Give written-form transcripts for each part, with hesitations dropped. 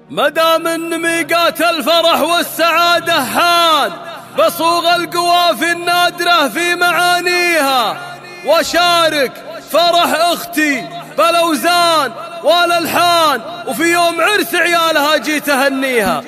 مدام ان ميقات الفرح والسعادة حان، بصوغ القوافي النادرة في معانيها، وشارك فرح اختي بالاوزان والالحان، وفي يوم عرس عيالها جيت اهنيها.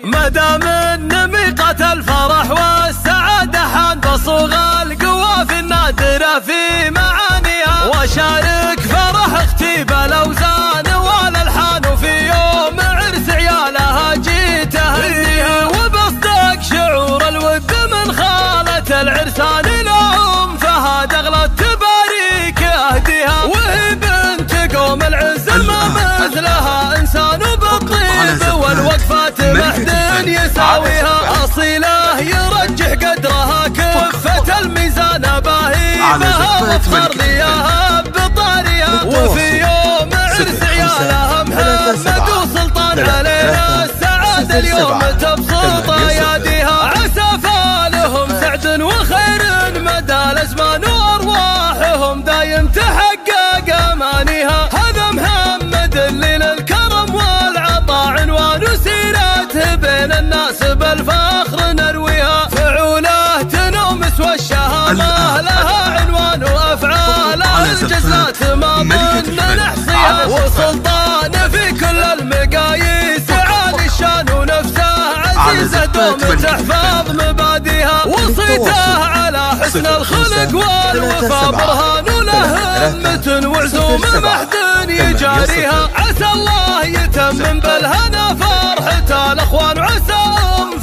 مدام ان ميقات الفرح والسعادة حان، بصوغ القوافي النادرة في معانيها، وشارك فرح اختي بالاوزان والالحان، وفي يوم عرس عيالها جيت اهنيها. وبصدق شعور الود من خالة العرسان لهم، فهذا اغلى التباريك اهديها، وهي بنت قوم العز ما مثلها انسان بالطيب والوقفات محد يساويها، اصيله يرجح قدرها كفة الميزان باهي بها، وافخر ليها بطاريها. وفي يوم عرس عيالها محمد وسلطان علينا السعادة اليوم تبسط اياديها، عسى فالهم سعد وخير مدى الازمان، وارواحهم دايم تحقق امانيها. هذا محمد اللي للكرم والعطاء عنوان، وسيرته بين الناس بالفخر نرويها، فعوله تنومس والشهامة لها عنوان، وافعاله الجزلات ما ظن نحصيها، وسلطان في كل المقاييس عالي الشان، ونفسه عزيزة دوم تحفظ مبادئها، وصيته على حسن الخلق والوفا برهان، وله همة وعزومة محد يجاريها. عسى الله يتمم بالهنا فرحة الاخوان، وعسى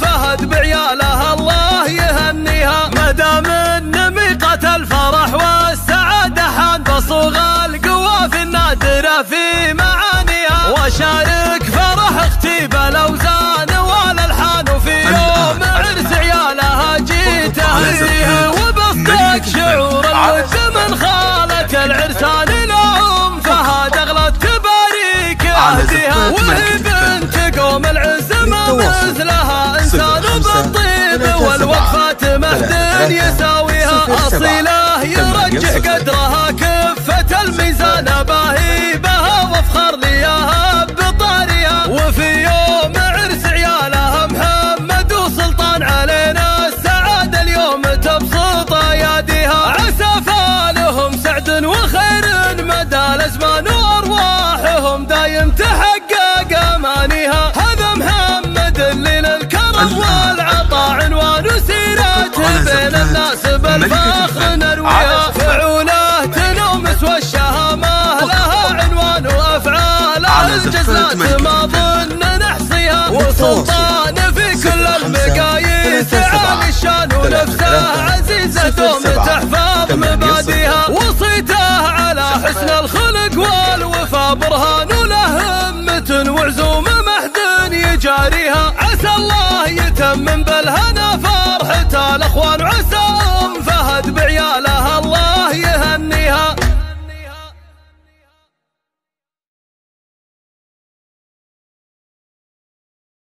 فهد بعيالها الله يهنيها. مدام ان ميقات الفرح والسعادة حان، بصوغ القوافي النادرة في معانيها، وشارك فرح اختي بالاوزان والالحان، وفي يوم عرس عيالها جيت اهنيها. وبصدق شعور الود من خالة العرسان لهم، فهذا اغلى التباريك اهديها، وهي بنت قوم العز ما مثلها انسان بالطيب والوقفات محد يساويها، اصيله يرجح قدرها كفة الميزان باهي بها، وافخر ليها بطاريها. وفي يوم عرس عيالها محمد وسلطان علينا السعادة اليوم تبسط اياديها، عسى فالهم سعد وخير مدى الازمان، وارواحهم دايم تحقق امانيها. هذا محمد اللي للكرم والعطاء عنوان، وسيرته بين الناس بالفخر نرويها، فعوله تنومس والشهامة لها عنوان، وافعاله الجزلات ما ظن نحصيها، وسلطان في كل المقاييس عالي الشان، ونفسه عزيزة دوم تحفظ مبادئها، وصيته على حسن الخلق والوفا برهان، وله همة وعزومة محد يجاريها. عسى الله يتمم بالهنا فرحة الاخوان، وعسى فهد بعياله